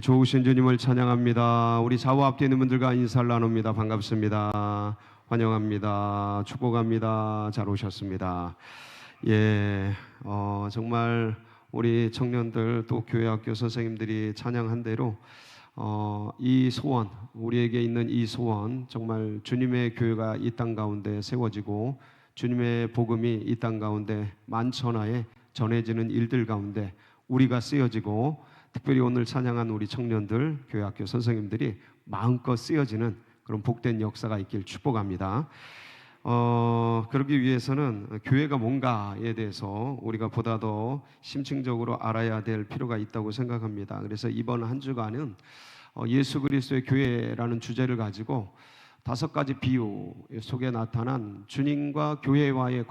좋으신 주님을 찬양합니다. 우리 좌우 앞뒤에 있는 분들과 인사를 나눕니다. 반갑습니다. 환영합니다. 축복합니다. 잘 오셨습니다. 정말 우리 청년들 또 교회 학교 선생님들이 찬양한 대로 이 소원, 우리에게 있는 이 소원, 정말 주님의 교회가 이 땅 가운데 세워지고 주님의 복음이 이 땅 가운데 만천하에 전해지는 일들 가운데 우리가 쓰여지고, 특별히 오늘 찬양한 우리 청년들, 교회 학교 선생님들이 마음껏 쓰여지는 그런 복된 역사가 있길 축복합니다. 그러기 위해서는 교회가 뭔가에 대해서 우리가 보다 더 심층적으로 알아야 될 필요가 있다고 생각합니다. 그래서 이번 한 주간은 예수 그리스도의 교회라는 주제를 가지고 5가지 비유 속에 나타난 주님과 교회와의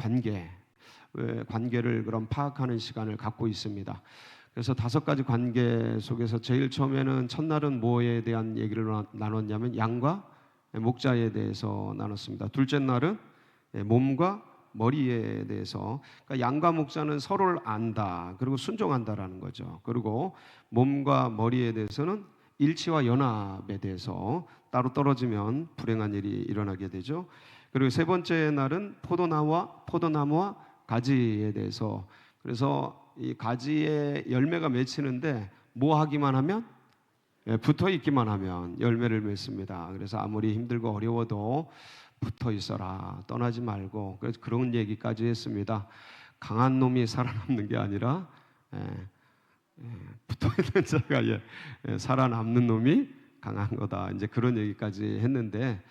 관계를 그럼 파악하는 시간을 갖고 있습니다. 그래서 5가지 관계 속에서 제일 처음에는 첫날은 뭐에 대한 얘기를 나눴냐면 양과 목자에 대해서 나눴습니다. 둘째 날은 몸과 머리에 대해서, 그러니까 양과 목자는 서로를 안다, 그리고 순종한다라는 거죠. 그리고 몸과 머리에 대해서는 일치와 연합에 대해서, 따로 떨어지면 불행한 일이 일어나게 되죠. 그리고 세 번째 날은 포도나무와 가지에 대해서, 그래서 이 가지에 열매가 맺히는데 뭐 하기만 하면, 붙어 있기만 하면 열매를 맺습니다. 그래서 아무리 힘들고 어려워도 붙어 있어라, 떠나지 말고, 그래서 그런 얘기까지 했습니다. 강한 놈이 살아남는 게 아니라 붙어 있는 자가 살아남는 놈이 강한 거다, 이제 그런 얘기까지 했는데,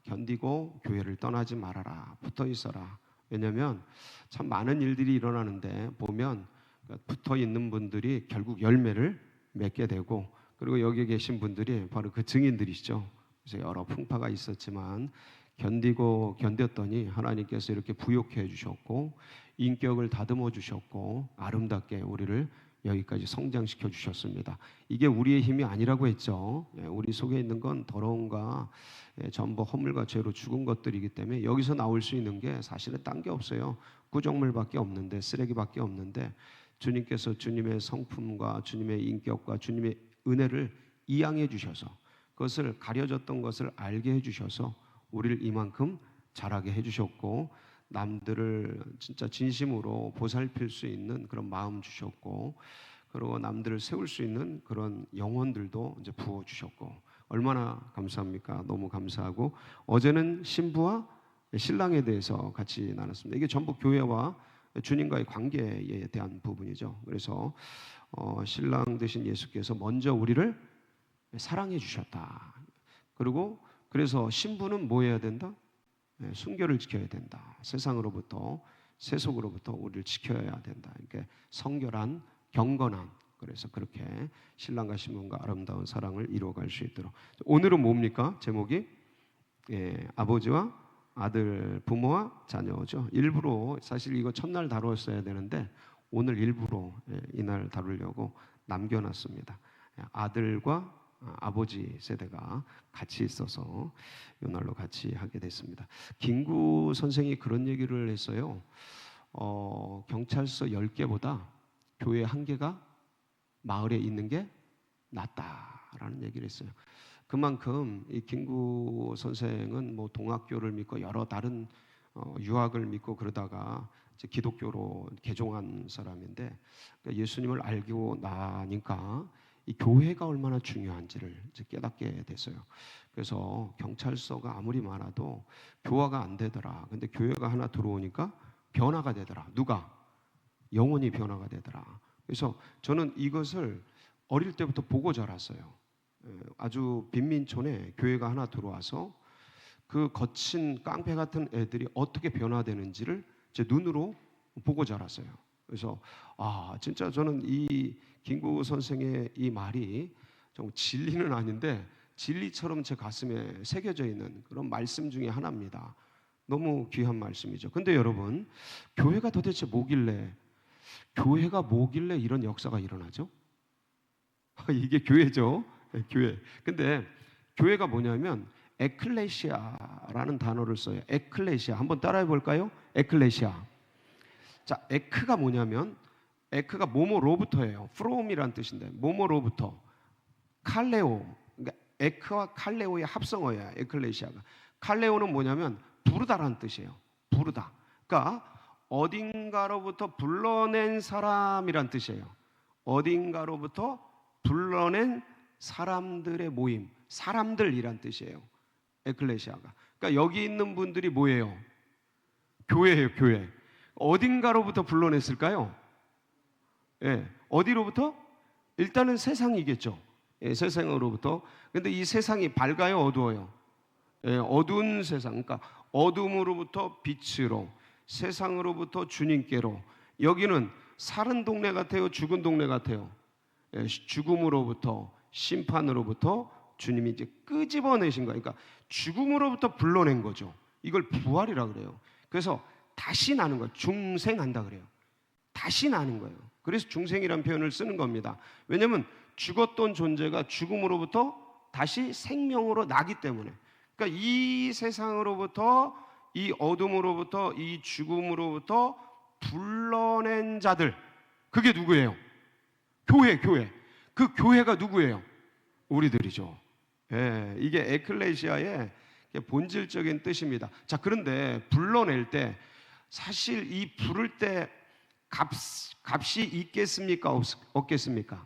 견디고 교회를 떠나지 말아라, 붙어 있어라. 왜냐하면 참 많은 일들이 일어나는데 보면 붙어 있는 분들이 결국 열매를 맺게 되고, 그리고 여기 계신 분들이 바로 그 증인들이시죠. 그래서 여러 풍파가 있었지만 견뎠더니 하나님께서 이렇게 부욕해 주셨고, 인격을 다듬어 주셨고, 아름답게 우리를 여기까지 성장시켜 주셨습니다. 이게 우리의 힘이 아니라고 했죠. 우리 속에 있는 건 더러움과 전부 허물과 죄로 죽은 것들이기 때문에 여기서 나올 수 있는 게 사실은 딴 게 없어요. 구정물밖에 없는데, 쓰레기밖에 없는데, 주님께서 주님의 성품과 주님의 인격과 주님의 은혜를 이양해 주셔서, 그것을 가려졌던 것을 알게 해 주셔서 우리를 이만큼 자라게 해 주셨고, 남들을 진짜 진심으로 보살필 수 있는 그런 마음 주셨고, 그리고 남들을 세울 수 있는 그런 영혼들도 이제 부어 주셨고, 얼마나 감사합니까? 너무 감사하고, 어제는 신부와 신랑에 대해서 같이 나눴습니다. 이게 전부 교회와 주님과의 관계에 대한 부분이죠. 그래서 신랑 되신 예수께서 먼저 우리를 사랑해 주셨다. 그리고 그래서 신부는 뭐 해야 된다? 순결을 지켜야 된다. 세상으로부터, 세속으로부터 우리를 지켜야 된다. 그러니까 성결한, 경건한, 그래서 그렇게 신랑과 신부가 아름다운 사랑을 이루어갈 수 있도록. 오늘은 뭡니까? 제목이 아버지와 아들, 부모와 자녀죠. 일부러, 사실 이거 첫날 다루었어야 되는데 오늘 일부러 이날 다루려고 남겨놨습니다. 아들과 아버지 세대가 같이 있어서 이날로 같이 하게 됐습니다. 김구 선생이 그런 얘기를 했어요. 경찰서 10개보다 교회 1개가 마을에 있는 게 낫다라는 얘기를 했어요. 그만큼 이 김구 선생은 뭐 동학교를 믿고 여러 다른 유학을 믿고 그러다가 이제 기독교로 개종한 사람인데, 그러니까 예수님을 알고 나니까 이 교회가 얼마나 중요한지를 이제 깨닫게 됐어요. 그래서 경찰서가 아무리 많아도 교화가 안 되더라. 근데 교회가 하나 들어오니까 변화가 되더라. 누가? 영혼이 변화가 되더라. 그래서 저는 이것을 어릴 때부터 보고 자랐어요. 아주 빈민촌에 교회가 하나 들어와서 그 거친 깡패 같은 애들이 어떻게 변화되는지를 제 눈으로 보고 자랐어요. 그래서 진짜 저는 이 김구 선생의 이 말이 좀 진리는 아닌데 진리처럼 제 가슴에 새겨져 있는 그런 말씀 중에 하나입니다. 너무 귀한 말씀이죠. 근데 여러분, 교회가 도대체 뭐길래 이런 역사가 일어나죠? 이게 교회죠. 교회. 근데 교회가 뭐냐면 에클레시아라는 단어를 써요. 에클레시아. 한번 따라해 볼까요? 에클레시아. 자, 에크가 뭐냐면 에크가 뭐뭐로부터예요. from이란 뜻인데 뭐뭐로부터. 칼레오, 그러니까 에크와 칼레오의 합성어야. 에클레시아가. 칼레오는 뭐냐면 부르다라는 뜻이에요. 부르다. 그러니까 어딘가로부터 불러낸 사람이란 뜻이에요. 어딘가로부터 불러낸 사람들의 모임, 사람들이란 뜻이에요. 에클레시아가. 그러니까 여기 있는 분들이 뭐예요? 교회예요, 교회. 어딘가로부터 불러냈을까요? 예, 어디로부터? 일단은 세상이겠죠. 예, 세상으로부터. 근데 이 세상이 밝아요, 어두워요? 예, 어두운 세상. 그러니까 어둠으로부터 빛으로, 세상으로부터 주님께로. 여기는 사는 동네 같아요, 죽은 동네 같아요? 예, 죽음으로부터, 심판으로부터 주님이 이제 끄집어내신 거예요. 그러니까 죽음으로부터 불러낸 거죠. 이걸 부활이라 그래요. 그래서 다시 나는 거예요. 중생한다 그래요. 다시 나는 거예요. 그래서 중생이라는 표현을 쓰는 겁니다. 왜냐하면 죽었던 존재가 죽음으로부터 다시 생명으로 나기 때문에. 그러니까 이 세상으로부터, 이 어둠으로부터, 이 죽음으로부터 불러낸 자들, 그게 누구예요? 교회, 교회. 그 교회가 누구예요? 우리들이죠. 예, 이게 에클레시아의 본질적인 뜻입니다. 자, 그런데 불러낼 때 사실 이 부를 때 값이 있겠습니까? 없겠습니까?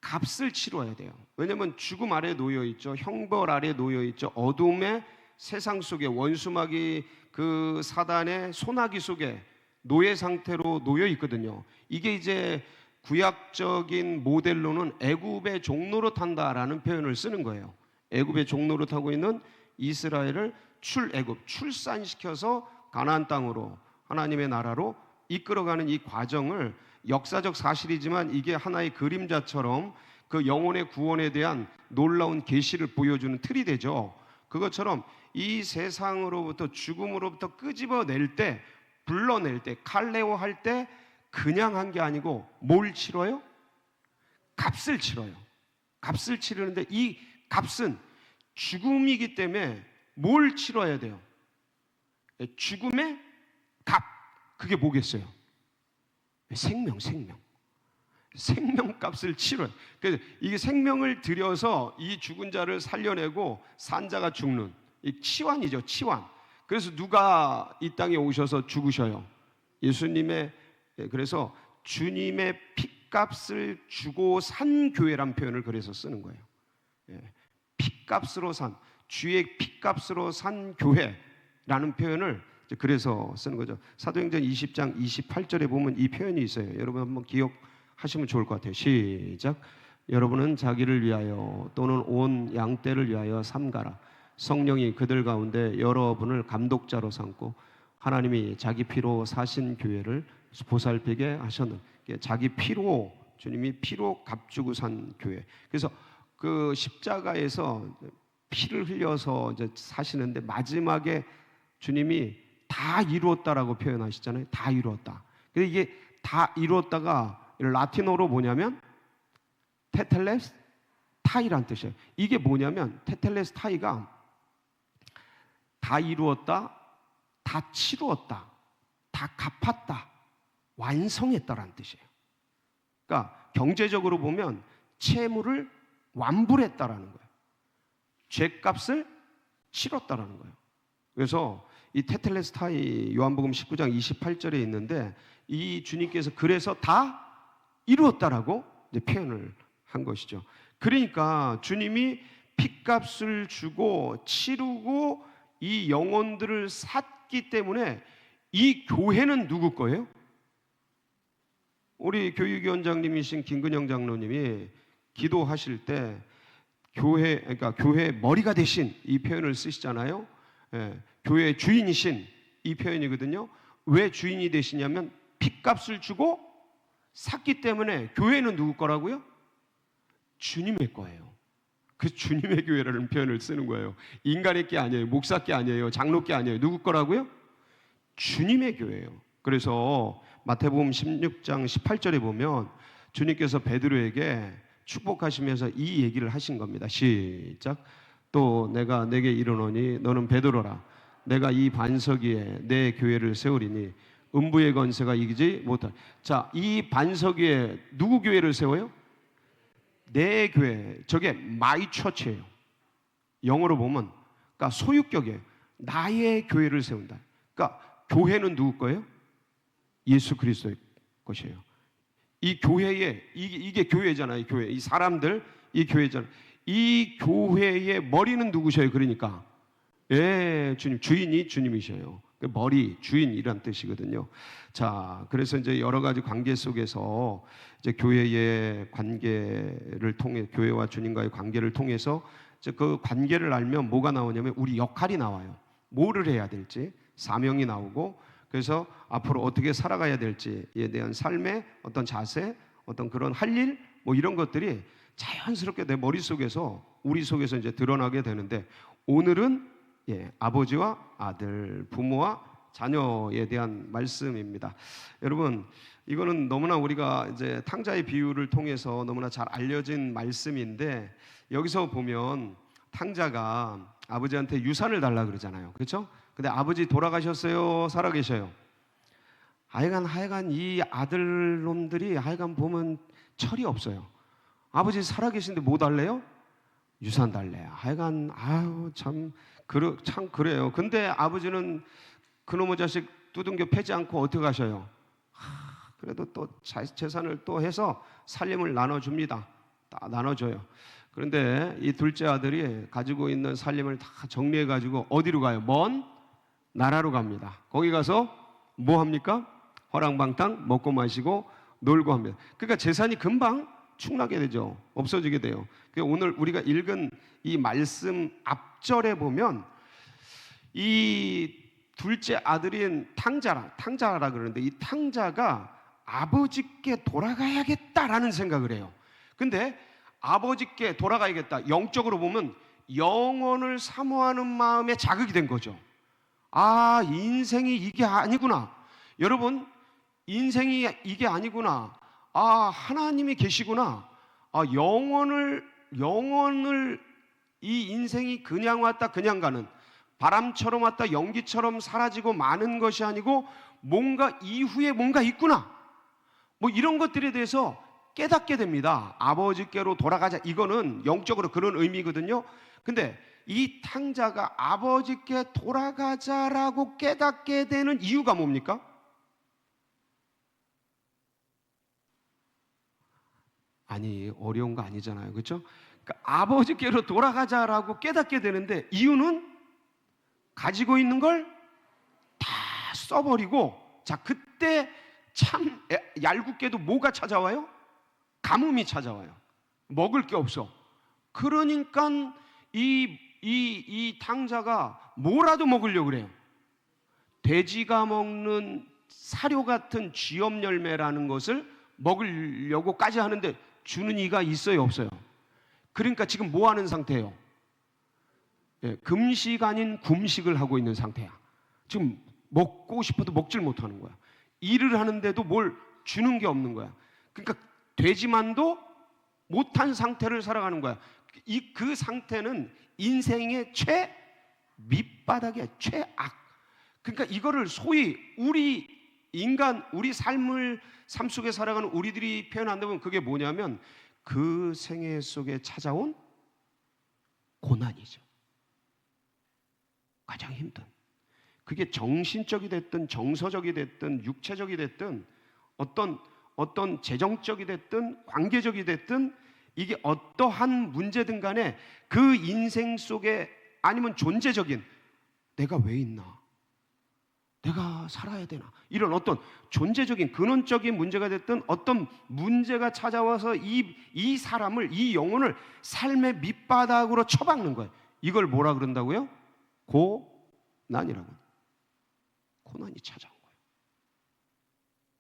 값을 치러야 돼요. 왜냐하면 죽음 아래 놓여 있죠. 형벌 아래 놓여 있죠. 어둠의 세상 속에 원수마귀 그 사단의 소나기 속에 노예 상태로 놓여 있거든요. 이게 이제 구약적인 모델로는 애굽의 종로로 탄다라는 표현을 쓰는 거예요. 애굽의 종로로 타고 있는 이스라엘을 출애굽, 출산시켜서 가나안 땅으로, 하나님의 나라로 이끌어가는 이 과정을, 역사적 사실이지만 이게 하나의 그림자처럼 그 영혼의 구원에 대한 놀라운 계시를 보여주는 틀이 되죠. 그것처럼 이 세상으로부터, 죽음으로부터 끄집어낼 때, 불러낼 때, 칼레오 할 때 그냥 한 게 아니고 뭘 치러요? 값을 치러요. 값을 치르는데 이 값은 죽음이기 때문에 뭘 치러야 돼요? 죽음의 값. 그게 뭐겠어요? 생명, 생명. 생명값을 치러요. 그래서 이게 생명을 들여서 이 죽은 자를 살려내고 산 자가 죽는 이 치환이죠, 치환. 그래서 누가 이 땅에 오셔서 죽으셔요? 예수님의, 그래서 주님의 피값을 주고 산 교회란 표현을 그래서 쓰는 거예요. 피값으로 산, 주의 피값으로 산 교회라는 표현을 그래서 쓰는 거죠. 사도행전 20장 28절에 보면 이 표현이 있어요. 여러분 한번 기억하시면 좋을 것 같아요. 시작. 여러분은 자기를 위하여 또는 온 양떼를 위하여 삼가라. 성령이 그들 가운데 여러분을 감독자로 삼고 하나님이 자기 피로 사신 교회를 보살피게 하셨는, 자기 피로, 주님이 피로 값주고 산 교회. 그래서 그 십자가에서 피를 흘려서 이제 사시는데 마지막에 주님이 다 이루었다라고 표현하시잖아요. 다 이루었다. 근데 이게 다 이루었다가 라틴어로 뭐냐면 테텔레스 타이란 뜻이에요. 이게 뭐냐면 테텔레스 타이가 다 이루었다, 다 치루었다, 다 갚았다, 완성했다라는 뜻이에요. 그러니까 경제적으로 보면 채무를 완불했다라는 거예요. 죄값을 치렀다라는 거예요. 그래서 이 테텔레스타이 요한복음 19장 28절에 있는데 이 주님께서 그래서 다 이루었다라고 이제 표현을 한 것이죠. 그러니까 주님이 핏값을 주고 치르고 이 영혼들을 샀기 때문에 이 교회는 누구 거예요? 우리 교육위원장님이신 김근영 장로님이 기도하실 때 교회, 그러니까 교회 머리가 되신 이 표현을 쓰시잖아요. 예, 교회의 주인이신 이 표현이거든요. 왜 주인이 되시냐면 핏값을 주고 샀기 때문에 교회는 누구 거라고요? 주님의 거예요. 그 주님의 교회라는 표현을 쓰는 거예요. 인간의 게 아니에요. 목사 게 아니에요. 장로 게 아니에요. 누구 거라고요? 주님의 교회예요. 그래서 마태복음 16장 18절에 보면 주님께서 베드로에게 축복하시면서 이 얘기를 하신 겁니다. 시작. 또 내가 내게 이르노니 너는 베드로라. 내가 이 반석 위에 내 교회를 세우리니 음부의 권세가 이기지 못할. 자, 이 반석 위에 누구 교회를 세워요? 내 교회. 저게 마이 처치예요. 영어로 보면 그러니까 소유격이에요. 나의 교회를 세운다. 그러니까 교회는 누구 거예요? 예수 그리스도의 것이에요. 이 교회에 이게 교회잖아요. 이 교회. 이 사람들 이 교회잖아요. 이 교회의 머리는 누구셔요? 그러니까 주님, 주인이 주님이셔요. 머리, 주인이란 뜻이거든요. 자, 그래서 이제 여러 가지 관계 속에서 이제 교회의 관계를 통해, 교회와 주님과의 관계를 통해서 이제 그 관계를 알면 뭐가 나오냐면 우리 역할이 나와요. 뭐를 해야 될지, 사명이 나오고, 그래서 앞으로 어떻게 살아가야 될지에 대한 삶의 어떤 자세, 어떤 그런 할 일, 뭐 이런 것들이 자연스럽게 내 머릿속에서, 우리 속에서 이제 드러나게 되는데, 오늘은 아버지와 아들, 부모와 자녀에 대한 말씀입니다. 여러분, 이거는 너무나 우리가 이제 탕자의 비유를 통해서 너무나 잘 알려진 말씀인데, 여기서 보면 탕자가 아버지한테 유산을 달라 그러잖아요. 그렇죠? 근데 아버지 돌아가셨어요? 살아계셔요? 하여간 이 아들놈들이 하여간 보면 철이 없어요. 아버지 살아계신데 뭐 달래요? 유산 달래요. 하여간 참 그래요. 근데 아버지는 그놈의 자식 두둥겨 패지 않고 어떻게 하셔요? 그래도 또 재산을 또 해서 살림을 나눠줍니다. 다 나눠줘요. 그런데 이 둘째 아들이 가지고 있는 살림을 다 정리해 가지고 어디로 가요? 먼 나라로 갑니다. 거기 가서 뭐 합니까? 허랑방탕 먹고 마시고 놀고 합니다. 그러니까 재산이 금방 축나게 되죠. 없어지게 돼요. 오늘 우리가 읽은 이 말씀 앞절에 보면 이 둘째 아들인 탕자라 그러는데, 이 탕자가 아버지께 돌아가야겠다라는 생각을 해요. 근데 아버지께 돌아가야겠다, 영적으로 보면 영원을 사모하는 마음에 자극이 된 거죠. 인생이 이게 아니구나. 여러분, 인생이 이게 아니구나. 하나님이 계시구나. 영원을 이 인생이 그냥 왔다 그냥 가는, 바람처럼 왔다 연기처럼 사라지고 마는 것이 아니고 뭔가 이후에 뭔가 있구나. 뭐 이런 것들에 대해서 깨닫게 됩니다. 아버지께로 돌아가자. 이거는 영적으로 그런 의미거든요. 근데 이 탕자가 아버지께 돌아가자라고 깨닫게 되는 이유가 뭡니까? 어려운 거 아니잖아요. 그렇죠? 그러니까 아버지께로 돌아가자라고 깨닫게 되는데, 이유는 가지고 있는 걸 다 써버리고, 자, 그때 참 얄궂게도 뭐가 찾아와요? 가뭄이 찾아와요. 먹을 게 없어. 그러니까 이 탕자가 뭐라도 먹으려고 그래요. 돼지가 먹는 사료 같은 쥐염 열매라는 것을 먹으려고까지 하는데 주는 이가 있어요, 없어요? 그러니까 지금 뭐 하는 상태예요? 금식 아닌 굶식을 하고 있는 상태야. 지금 먹고 싶어도 먹질 못하는 거야. 일을 하는데도 뭘 주는 게 없는 거야. 그러니까 돼지만도 못한 상태를 살아가는 거야. 그 상태는 인생의 밑바닥의 최악. 그러니까 이거를 소위 우리 삶 속에 살아가는 우리들이 표현한다면 그게 뭐냐면 그 생애 속에 찾아온 고난이죠. 가장 힘든. 그게 정신적이 됐든 정서적이 됐든 육체적이 됐든 어떤 재정적이 됐든 관계적이 됐든, 이게 어떠한 문제든 간에 그 인생 속에, 아니면 존재적인, 내가 왜 있나? 내가 살아야 되나? 이런 어떤 존재적인 근원적인 문제가 됐든 어떤 문제가 찾아와서 이 사람을, 이 영혼을 삶의 밑바닥으로 쳐박는 거예요. 이걸 뭐라 그런다고요? 고난이라고. 고난이 찾아온 거예요.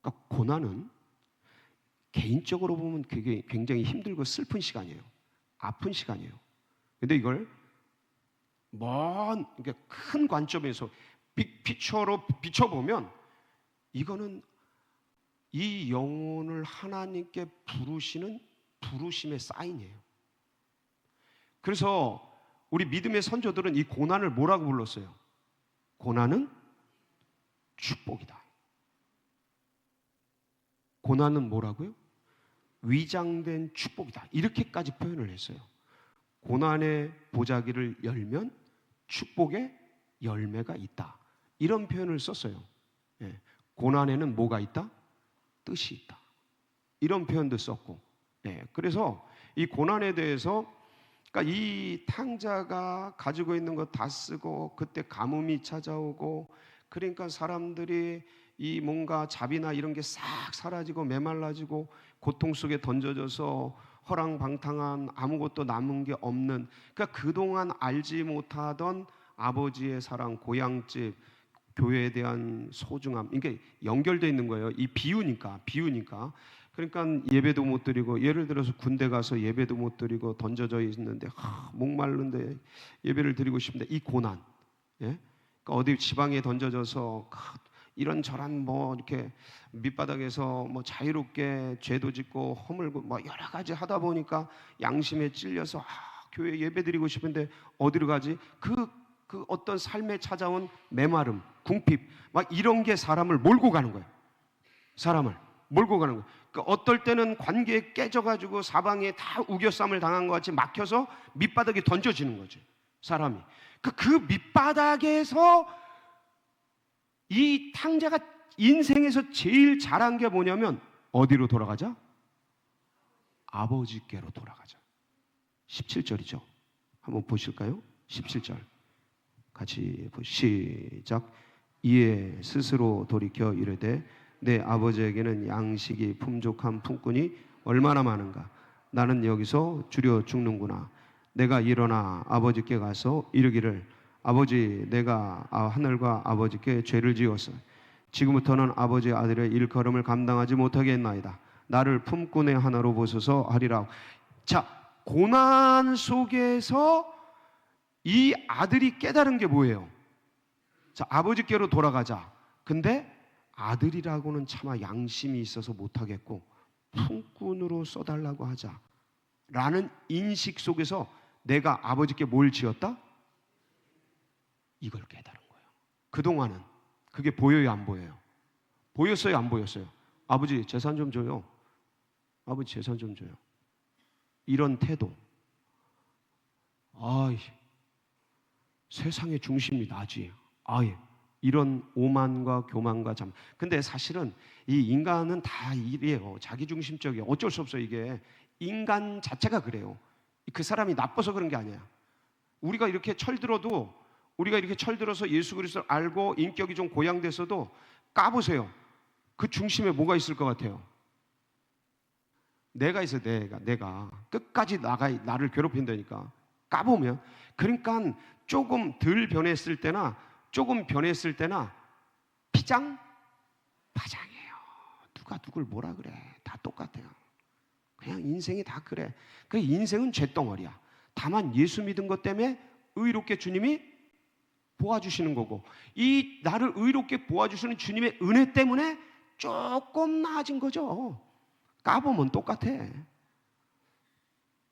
그러니까 고난은 개인적으로 보면 그게 굉장히 힘들고 슬픈 시간이에요. 아픈 시간이에요. 근데 이걸 그러니까 큰 관점에서 빅피처로 비춰보면 이거는 이 영혼을 하나님께 부르시는 부르심의 사인이에요. 그래서 우리 믿음의 선조들은 이 고난을 뭐라고 불렀어요? 고난은 축복이다. 고난은 뭐라고요? 위장된 축복이다. 이렇게까지 표현을 했어요. 고난의 보자기를 열면 축복의 열매가 있다. 이런 표현을 썼어요. 예. 고난에는 뭐가 있다? 뜻이 있다. 이런 표현도 썼고. 예. 그래서 이 고난에 대해서, 그러니까 이 탕자가 가지고 있는 거 다 쓰고 그때 가뭄이 찾아오고, 그러니까 사람들이 이 뭔가 자비나 이런 게 싹 사라지고 메말라지고 고통 속에 던져져서 허랑방탕한, 아무것도 남은 게 없는, 그러니까 그동안 알지 못하던 아버지의 사랑, 고향집, 교회에 대한 소중함, 이게 연결되어 있는 거예요. 이 비유니까. 그러니까 예배도 못 드리고, 예를 들어서 군대 가서 예배도 못 드리고 던져져 있는데 목마른데 예배를 드리고 싶은데 이 고난, 예? 그러니까 어디 지방에 던져져서 이런저런 뭐 이렇게 밑바닥에서 뭐 자유롭게 죄도 짓고 허물고 뭐 여러 가지 하다 보니까 양심에 찔려서 교회 예배 드리고 싶은데 어디로 가지? 그 어떤 삶에 찾아온 메마름, 궁핍, 막 이런 게 사람을 몰고 가는 거예요. 사람을 몰고 가는 거예요. 그러니까 어떨 때는 관계에 깨져가지고 사방에 다 우겨쌈을 당한 것 같이 막혀서 밑바닥에 던져지는 거지, 사람이. 그 밑바닥에서 이 탕자가 인생에서 제일 잘한 게 뭐냐면 어디로 돌아가자? 아버지께로 돌아가자. 17절이죠. 한번 보실까요? 17절 같이 시작. 이에 스스로 돌이켜 이르되 내 아버지에게는 양식이 풍족한 품꾼이 얼마나 많은가. 나는 여기서 줄여 죽는구나. 내가 일어나 아버지께 가서 이르기를 아버지, 내가 하늘과 아버지께 죄를 지었어. 지금부터는 아버지의 아들의 일걸음을 감당하지 못하겠나이다. 나를 품꾼의 하나로 보소서 하리라. 자, 고난 속에서 이 아들이 깨달은 게 뭐예요? 자, 아버지께로 돌아가자. 근데 아들이라고는 차마 양심이 있어서 못하겠고 품꾼으로 써달라고 하자 라는 인식 속에서 내가 아버지께 뭘 지었다? 이걸 깨달은 거예요. 그동안은 그게 보여요, 안 보여요? 보였어요, 안 보였어요? 아버지 재산 좀 줘요. 아버지 재산 좀 줘요. 이런 태도. 세상의 중심이 나지. 이런 오만과 교만과 잠. 근데 사실은 이 인간은 다 이래요. 자기중심적이에요. 어쩔 수 없어요. 이게 인간 자체가 그래요. 그 사람이 나빠서 그런 게 아니야. 우리가 이렇게 철들어서 예수 그리스도를 알고 인격이 좀 고양됐어도 까보세요. 그 중심에 뭐가 있을 것 같아요? 내가 있어. 내가 끝까지 나를 괴롭힌다니까. 까보면. 그러니까 조금 덜 변했을 때나 조금 변했을 때나 파장이에요. 누가 누굴 뭐라 그래. 다 똑같아요. 그냥 인생이 다 그래. 그 인생은 잿덩어리야. 다만 예수 믿은 것 때문에 의롭게 주님이 보아주시는 거고, 이 나를 의롭게 보아주시는 주님의 은혜 때문에 조금 나아진 거죠. 까보면 똑같아.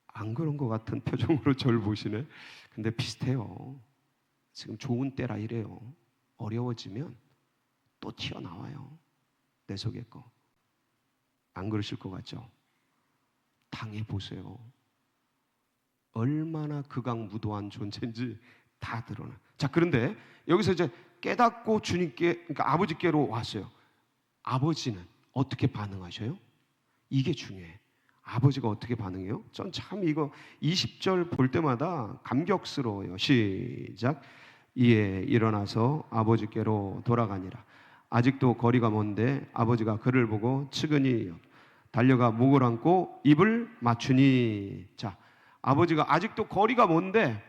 안 그런 것 같은 표정으로 저를 보시네. 근데 비슷해요. 지금 좋은 때라 이래요. 어려워지면 또 튀어나와요. 내 속에 거. 안 그러실 것 같죠? 당해보세요. 얼마나 극악무도한 존재인지 다 드러나. 자, 그런데 여기서 이제 깨닫고 주님께, 그러니까 아버지께로 왔어요. 아버지는 어떻게 반응하셔요? 이게 중요해. 아버지가 어떻게 반응해요? 전 참 이거 20절 볼 때마다 감격스러워요. 시작. 이에 일어나서 아버지께로 돌아가니라. 아직도 거리가 먼데 아버지가 그를 보고 측은히 달려가 목을 안고 입을 맞추니. 자, 아버지가 아직도 거리가 먼데,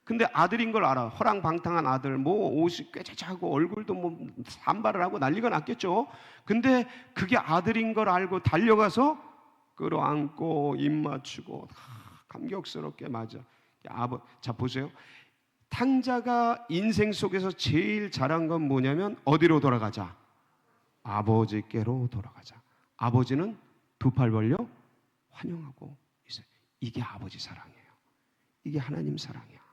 근데 아들인 걸 알아. 허랑방탕한 아들, 뭐 옷이 꾀자자하고 얼굴도 뭐 산발을 하고 난리가 났겠죠. 근데 그게 아들인 걸 알고 달려가서 끌어안고 입 맞추고 감격스럽게 맞아. 자, 보세요. 탕자가 인생 속에서 제일 잘한 건 뭐냐면 어디로 돌아가자? 아버지께로 돌아가자. 아버지는 두 팔 벌려 환영하고 있어요. 이게 아버지 사랑이에요. 이게 하나님 사랑이야.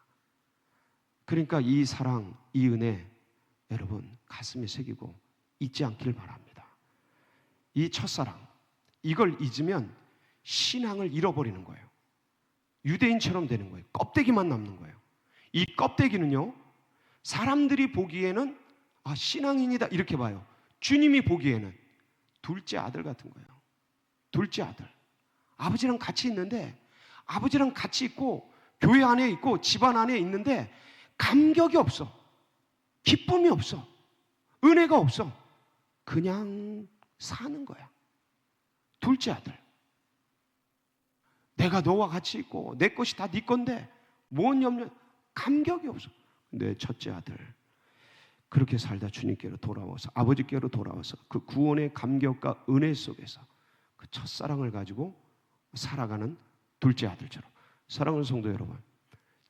그러니까 이 사랑, 이 은혜 여러분 가슴에 새기고 잊지 않길 바랍니다. 이 첫사랑, 이걸 잊으면 신앙을 잃어버리는 거예요. 유대인처럼 되는 거예요. 껍데기만 남는 거예요. 이 껍데기는요, 사람들이 보기에는 신앙인이다 이렇게 봐요. 주님이 보기에는 둘째 아들 같은 거예요. 둘째 아들. 아버지랑 같이 있는데, 아버지랑 같이 있고 교회 안에 있고 집안 안에 있는데 감격이 없어. 기쁨이 없어. 은혜가 없어. 그냥 사는 거야. 둘째 아들. 내가 너와 같이 있고 내 것이 다 네 건데 뭔 염려, 감격이 없어. 내 첫째 아들. 그렇게 살다 주님께로 돌아와서, 아버지께로 돌아와서 그 구원의 감격과 은혜 속에서 그 첫사랑을 가지고 살아가는 둘째 아들처럼. 사랑하는 성도 여러분,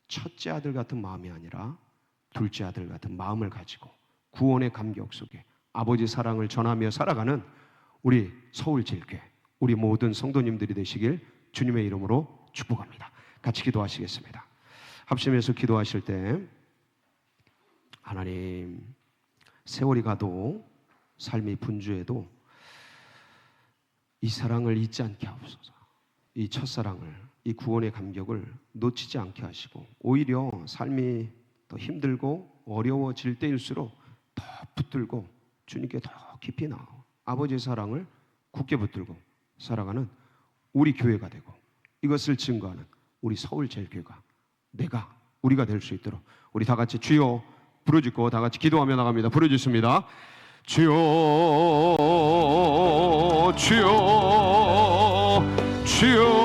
첫째 아들 같은 마음이 아니라 둘째 아들 같은 마음을 가지고 구원의 감격 속에 아버지 사랑을 전하며 살아가는 우리 서울제일교회, 우리 모든 성도님들이 되시길 주님의 이름으로 축복합니다. 같이 기도하시겠습니다. 합심해서 기도하실 때, 하나님, 세월이 가도 삶이 분주해도 이 사랑을 잊지 않게 하옵소서. 이 첫사랑을, 이 구원의 감격을 놓치지 않게 하시고, 오히려 삶이 더 힘들고 어려워질 때일수록 더 붙들고 주님께 더 깊이 나아 아버지의 사랑을 굳게 붙들고 살아가는 우리 교회가 되고, 이것을 증거하는 우리 서울제일교회가, 우리가 될 수 있도록 우리 다 같이 주여 부르짖고 다 같이 기도하며 나갑니다. 부르짖습니다. 주여, 주여, 주여.